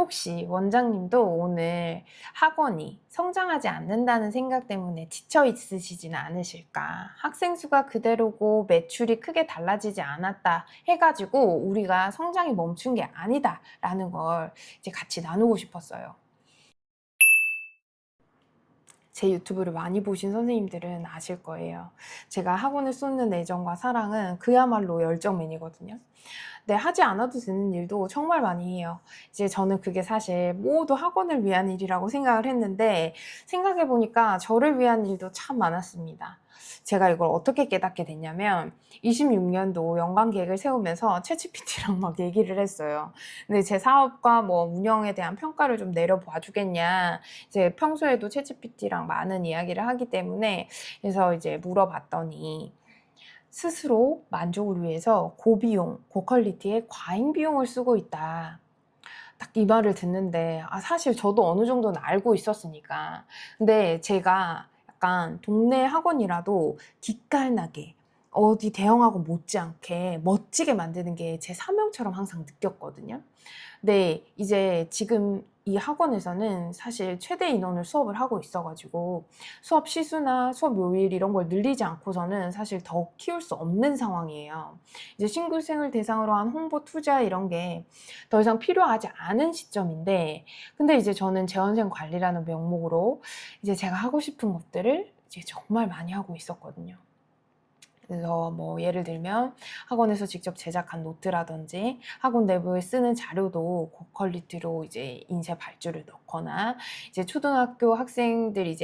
혹시 원장님도 오늘 학원이 성장하지 않는다는 생각 때문에 지쳐 있으시지는 않으실까? 학생 수가 그대로고 매출이 크게 달라지지 않았다 해가지고 우리가 성장이 멈춘 게 아니다라는 걸 이제 같이 나누고 싶었어요. 제 유튜브를 많이 보신 선생님들은 아실 거예요. 제가 학원을 쏟는 애정과 사랑은 그야말로 열정맨이거든요. 네, 하지 않아도 되는 일도 정말 많이 해요. 이제 저는 그게 사실 모두 학원을 위한 일이라고 생각을 했는데, 생각해 보니까 저를 위한 일도 참 많았습니다. 제가 이걸 어떻게 깨닫게 됐냐면, 26년도 연간 계획을 세우면서 챗GPT랑 막 얘기를 했어요. 근데 제 사업과 뭐 운영에 대한 평가를 좀 내려봐 주겠냐. 이제 평소에도 챗GPT랑 많은 이야기를 하기 때문에, 그래서 이제 물어봤더니, 스스로 만족을 위해서 고비용, 고퀄리티의 과잉 비용을 쓰고 있다. 딱 이 말을 듣는데, 사실 저도 어느 정도는 알고 있었으니까. 근데 제가 약간 동네 학원이라도 기깔나게 어디 대형학원 못지않게 멋지게 만드는 게 제 사명처럼 항상 느꼈거든요. 네, 이제 지금 이 학원에서는 사실 최대 인원을 수업을 하고 있어가지고 수업 시수나 수업 요일 이런 걸 늘리지 않고서는 사실 더 키울 수 없는 상황이에요. 이제 신규생을 대상으로 한 홍보 투자 이런 게 더 이상 필요하지 않은 시점인데, 근데 이제 저는 재원생 관리라는 명목으로 이제 제가 하고 싶은 것들을 이제 정말 많이 하고 있었거든요. 그래서 뭐 예를 들면 학원에서 직접 제작한 노트라든지 학원 내부에 쓰는 자료도 고퀄리티로 이제 인쇄 발주를 넣거나, 이제 초등학교 학생들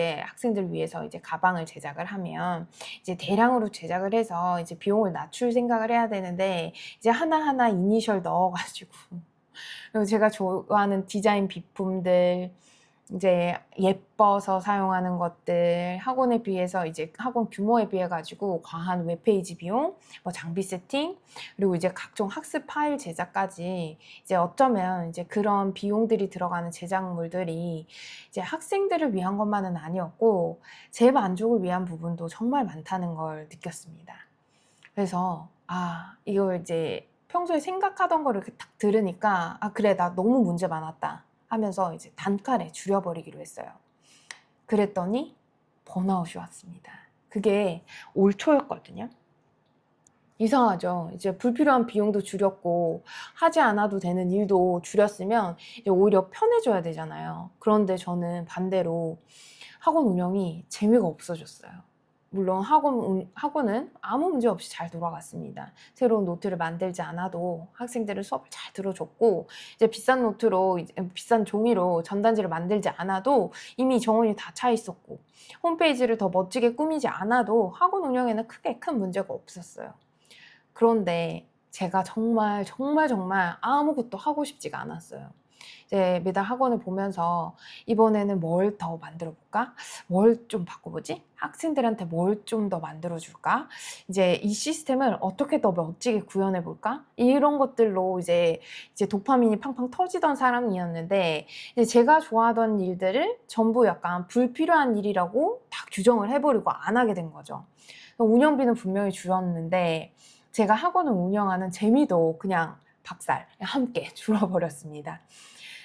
위해서 이제 가방을 제작을 하면 이제 대량으로 제작을 해서 이제 비용을 낮출 생각을 해야 되는데, 이제 하나하나 이니셜 넣어가지고 그리고 제가 좋아하는 디자인 비품들, 이제 예뻐서 사용하는 것들, 학원에 비해서 이제 학원 규모에 비해 가지고 과한 웹페이지 비용, 뭐 장비 세팅, 그리고 이제 각종 학습 파일 제작까지, 이제 어쩌면 이제 그런 비용들이 들어가는 제작물들이 이제 학생들을 위한 것만은 아니었고 제 만족을 위한 부분도 정말 많다는 걸 느꼈습니다. 그래서 이걸 이제 평소에 생각하던 거를 이렇게 딱 들으니까 그래, 나 너무 문제 많았다 하면서 이제 단칼에 줄여버리기로 했어요. 그랬더니 번아웃이 왔습니다. 그게 올 초였거든요. 이상하죠. 이제 불필요한 비용도 줄였고 하지 않아도 되는 일도 줄였으면 이제 오히려 편해져야 되잖아요. 그런데 저는 반대로 학원 운영이 재미가 없어졌어요. 물론 학원은 아무 문제 없이 잘 돌아갔습니다. 새로운 노트를 만들지 않아도 학생들은 수업을 잘 들어줬고, 이제 비싼 종이로 전단지를 만들지 않아도 이미 정원이 다 차 있었고, 홈페이지를 더 멋지게 꾸미지 않아도 학원 운영에는 크게 큰 문제가 없었어요. 그런데 제가 정말 정말 정말 아무것도 하고 싶지가 않았어요. 이제 매달 학원을 보면서 이번에는 뭘 더 만들어 볼까? 뭘 좀 바꿔보지? 학생들한테 뭘 좀 더 만들어 줄까? 이제 이 시스템을 어떻게 더 멋지게 구현해 볼까? 이런 것들로 이제 도파민이 팡팡 터지던 사람이었는데, 이제 제가 좋아하던 일들을 전부 약간 불필요한 일이라고 딱 규정을 해버리고 안 하게 된 거죠. 운영비는 분명히 줄었는데 제가 학원을 운영하는 재미도 그냥 박살 함께 줄어버렸습니다.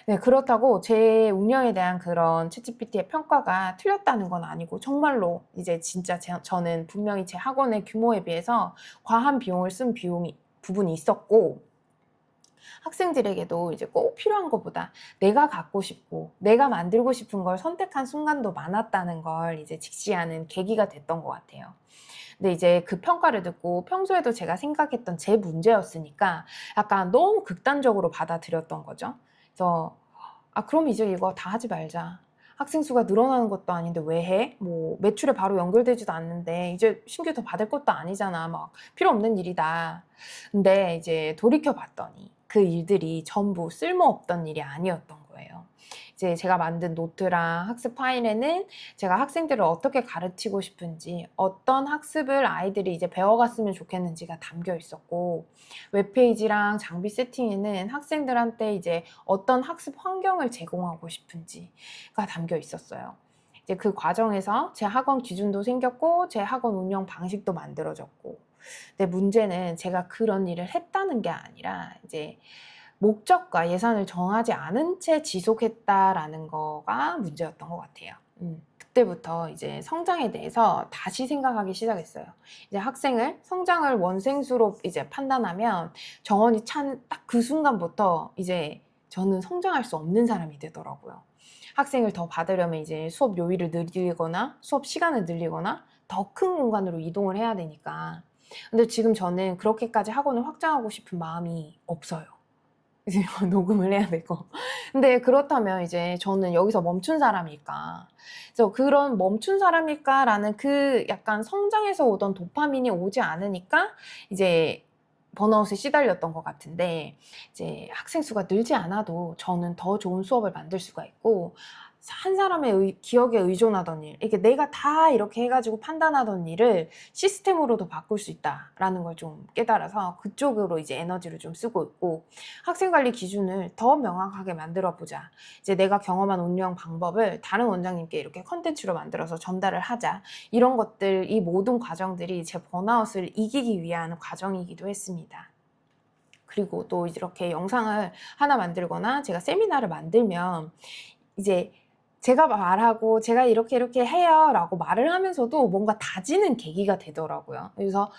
네, 그렇다고 제 운영에 대한 그런 챗GPT의 평가가 틀렸다는 건 아니고, 정말로 이제 진짜 저는 분명히 제 학원의 규모에 비해서 과한 비용을 쓴 부분이 있었고, 학생들에게도 이제 꼭 필요한 것보다 내가 갖고 싶고 내가 만들고 싶은 걸 선택한 순간도 많았다는 걸 이제 직시하는 계기가 됐던 것 같아요. 근데 이제 그 평가를 듣고 평소에도 제가 생각했던 제 문제였으니까 약간 너무 극단적으로 받아들였던 거죠. 그래서 그럼 이제 이거 다 하지 말자. 학생 수가 늘어나는 것도 아닌데 왜 해? 뭐 매출에 바로 연결되지도 않는데 이제 신규 더 받을 것도 아니잖아. 막 필요 없는 일이다. 근데 이제 돌이켜 봤더니 그 일들이 전부 쓸모없던 일이 아니었던 거예요. 이제 제가 만든 노트랑 학습 파일에는 제가 학생들을 어떻게 가르치고 싶은지, 어떤 학습을 아이들이 이제 배워갔으면 좋겠는지가 담겨 있었고, 웹페이지랑 장비 세팅에는 학생들한테 이제 어떤 학습 환경을 제공하고 싶은지가 담겨 있었어요. 이제 그 과정에서 제 학원 기준도 생겼고, 제 학원 운영 방식도 만들어졌고, 근데 문제는 제가 그런 일을 했다는 게 아니라 이제 목적과 예산을 정하지 않은 채 지속했다라는 거가 문제였던 것 같아요. 그때부터 이제 성장에 대해서 다시 생각하기 시작했어요. 이제 학생을 성장을 원생수로 이제 판단하면 정원이 찬 딱 그 순간부터 이제 저는 성장할 수 없는 사람이 되더라고요. 학생을 더 받으려면 이제 수업 요일을 늘리거나 수업 시간을 늘리거나 더 큰 공간으로 이동을 해야 되니까. 근데 지금 저는 그렇게까지 학원을 확장하고 싶은 마음이 없어요. 이제 녹음을 해야 되고. 근데 그렇다면 이제 저는 여기서 멈춘 사람일까? 그래서 그런 멈춘 사람일까라는 그 약간 성장에서 오던 도파민이 오지 않으니까 이제 번아웃에 시달렸던 것 같은데, 이제 학생 수가 늘지 않아도 저는 더 좋은 수업을 만들 수가 있고, 한 사람의 기억에 의존하던 일, 이게 내가 다 이렇게 해가지고 판단하던 일을 시스템으로도 바꿀 수 있다라는 걸 좀 깨달아서 그쪽으로 이제 에너지를 좀 쓰고 있고, 학생 관리 기준을 더 명확하게 만들어 보자. 이제 내가 경험한 운영 방법을 다른 원장님께 이렇게 컨텐츠로 만들어서 전달을 하자. 이런 것들, 이 모든 과정들이 제 번아웃을 이기기 위한 과정이기도 했습니다. 그리고 또 이렇게 영상을 하나 만들거나 제가 세미나를 만들면 이제 제가 말하고 제가 이렇게 해요 라고 말을 하면서도 뭔가 다지는 계기가 되더라고요. 그래서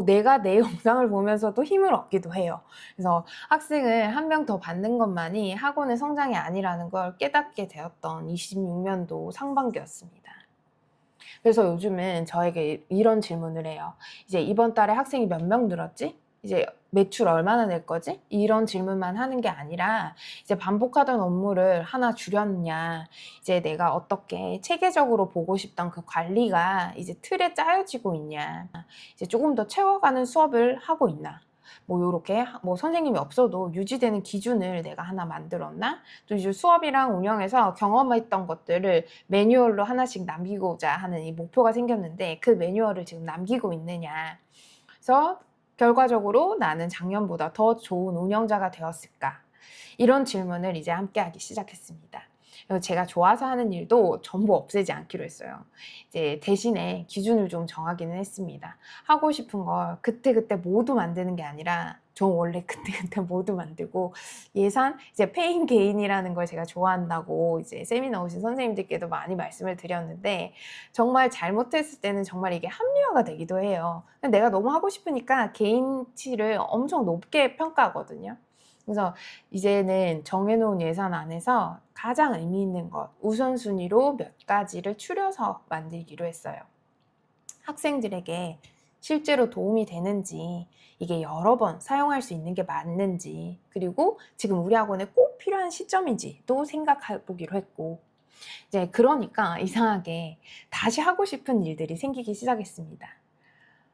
내가 내 영상을 보면서도 힘을 얻기도 해요. 그래서 학생을 한 명 더 받는 것만이 학원의 성장이 아니라는 걸 깨닫게 되었던 26년도 상반기였습니다. 그래서 요즘은 저에게 이런 질문을 해요. 이제 이번 달에 학생이 몇 명 늘었지? 이제 매출 얼마나 낼 거지? 이런 질문만 하는 게 아니라 이제 반복하던 업무를 하나 줄였냐, 이제 내가 어떻게 체계적으로 보고 싶던 그 관리가 이제 틀에 짜여지고 있냐, 이제 조금 더 채워가는 수업을 하고 있나, 뭐 요렇게 뭐 선생님이 없어도 유지되는 기준을 내가 하나 만들었나, 또 이제 수업이랑 운영에서 경험했던 것들을 매뉴얼로 하나씩 남기고자 하는 이 목표가 생겼는데 그 매뉴얼을 지금 남기고 있느냐. 그래서 결과적으로 나는 작년보다 더 좋은 운영자가 되었을까? 이런 질문을 이제 함께 하기 시작했습니다. 제가 좋아서 하는 일도 전부 없애지 않기로 했어요. 이제 대신에 기준을 좀 정하기는 했습니다. 하고 싶은 걸 그때그때 모두 만드는 게 아니라 저 원래 그때그때 모두 만들고, 예산, 이제 페인 게인이라는 걸 제가 좋아한다고 이제 세미나 오신 선생님들께도 많이 말씀을 드렸는데, 정말 잘못했을 때는 정말 이게 합리화가 되기도 해요. 내가 너무 하고 싶으니까 개인치를 엄청 높게 평가하거든요. 그래서 이제는 정해놓은 예산 안에서 가장 의미 있는 것, 우선순위로 몇 가지를 추려서 만들기로 했어요. 학생들에게 실제로 도움이 되는지, 이게 여러 번 사용할 수 있는 게 맞는지, 그리고 지금 우리 학원에 꼭 필요한 시점인지도 생각해 보기로 했고, 이제 그러니까 이상하게 다시 하고 싶은 일들이 생기기 시작했습니다.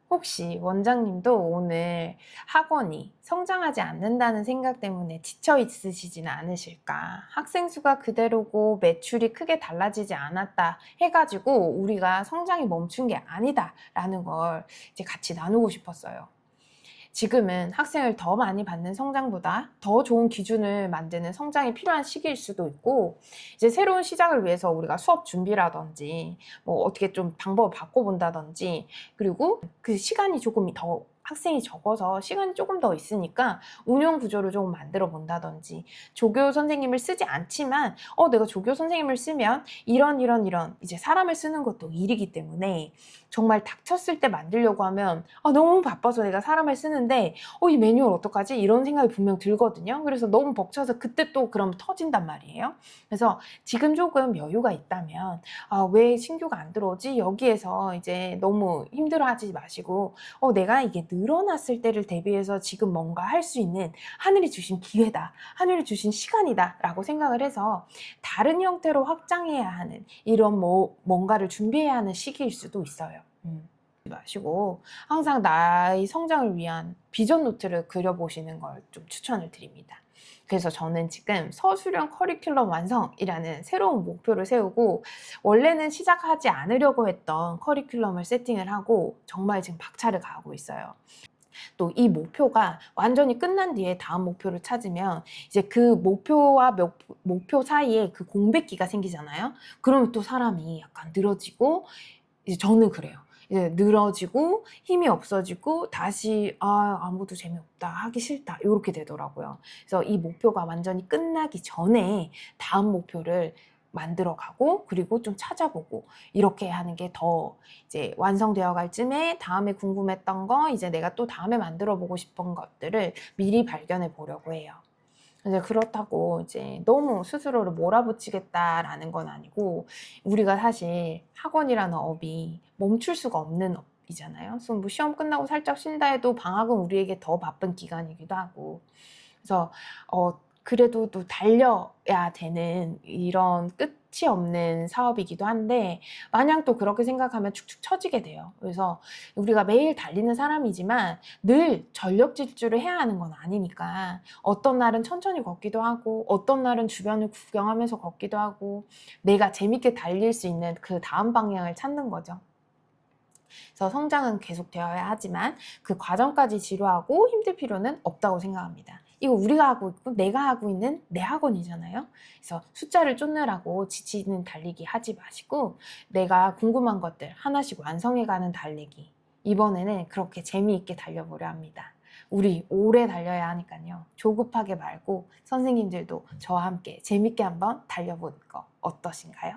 혹시 원장님도 오늘 학원이 성장하지 않는다는 생각 때문에 지쳐 있으시지는 않으실까? 학생 수가 그대로고 매출이 크게 달라지지 않았다 해가지고 우리가 성장이 멈춘 게 아니다라는 걸 이제 같이 나누고 싶었어요. 지금은 학생을 더 많이 받는 성장보다 더 좋은 기준을 만드는 성장이 필요한 시기일 수도 있고, 이제 새로운 시작을 위해서 우리가 수업 준비라든지 뭐 어떻게 좀 방법을 바꿔본다든지, 그리고 그 시간이 조금 더 학생이 적어서 시간이 조금 더 있으니까 운영 구조를 조금 만들어 본다든지, 조교 선생님을 쓰지 않지만 내가 조교 선생님을 쓰면 이런 이제 사람을 쓰는 것도 일이기 때문에 정말 닥쳤을 때 만들려고 하면 너무 바빠서 내가 사람을 쓰는데 이 매뉴얼 어떡하지? 이런 생각이 분명 들거든요. 그래서 너무 벅차서 그때 또 그럼 터진단 말이에요. 그래서 지금 조금 여유가 있다면 왜 신규가 안 들어오지? 여기에서 이제 너무 힘들어하지 마시고 내가 이게 늘어났을 때를 대비해서 지금 뭔가 할 수 있는 하늘이 주신 기회다, 하늘이 주신 시간이다 라고 생각을 해서 다른 형태로 확장해야 하는 이런 뭔가를 준비해야 하는 시기일 수도 있어요. 마시고 항상 나의 성장을 위한 비전 노트를 그려보시는 걸 좀 추천을 드립니다. 그래서 저는 지금 서술형 커리큘럼 완성이라는 새로운 목표를 세우고, 원래는 시작하지 않으려고 했던 커리큘럼을 세팅을 하고 정말 지금 박차를 가하고 있어요. 또 이 목표가 완전히 끝난 뒤에 다음 목표를 찾으면 이제 그 목표와 목표 사이에 그 공백기가 생기잖아요. 그러면 또 사람이 약간 늘어지고, 이제 저는 그래요. 이제 늘어지고 힘이 없어지고 다시 아무도 재미없다, 하기 싫다 이렇게 되더라고요. 그래서 이 목표가 완전히 끝나기 전에 다음 목표를 만들어 가고 그리고 좀 찾아보고 이렇게 하는 게 더 이제 완성되어 갈 쯤에 다음에 궁금했던 거 이제 내가 또 다음에 만들어 보고 싶은 것들을 미리 발견해 보려고 해요. 이제 그렇다고 이제 너무 스스로를 몰아붙이겠다라는 건 아니고 우리가 사실 학원이라는 업이 멈출 수가 없는 업이잖아요. 그래서 뭐 시험 끝나고 살짝 쉰다 해도 방학은 우리에게 더 바쁜 기간이기도 하고 그래서 그래도 또 달려야 되는 이런 끝이 없는 사업이기도 한데 마냥 또 그렇게 생각하면 축축 처지게 돼요. 그래서 우리가 매일 달리는 사람이지만 늘 전력 질주를 해야 하는 건 아니니까 어떤 날은 천천히 걷기도 하고 어떤 날은 주변을 구경하면서 걷기도 하고 내가 재밌게 달릴 수 있는 그 다음 방향을 찾는 거죠. 그래서 성장은 계속되어야 하지만 그 과정까지 지루하고 힘들 필요는 없다고 생각합니다. 이거 우리가 하고 있고 내가 하고 있는 내 학원이잖아요. 그래서 숫자를 쫓느라고 지치는 달리기 하지 마시고 내가 궁금한 것들 하나씩 완성해가는 달리기. 이번에는 그렇게 재미있게 달려보려 합니다. 우리 오래 달려야 하니까요. 조급하게 말고 선생님들도 저와 함께 재밌게 한번 달려보는 거 어떠신가요?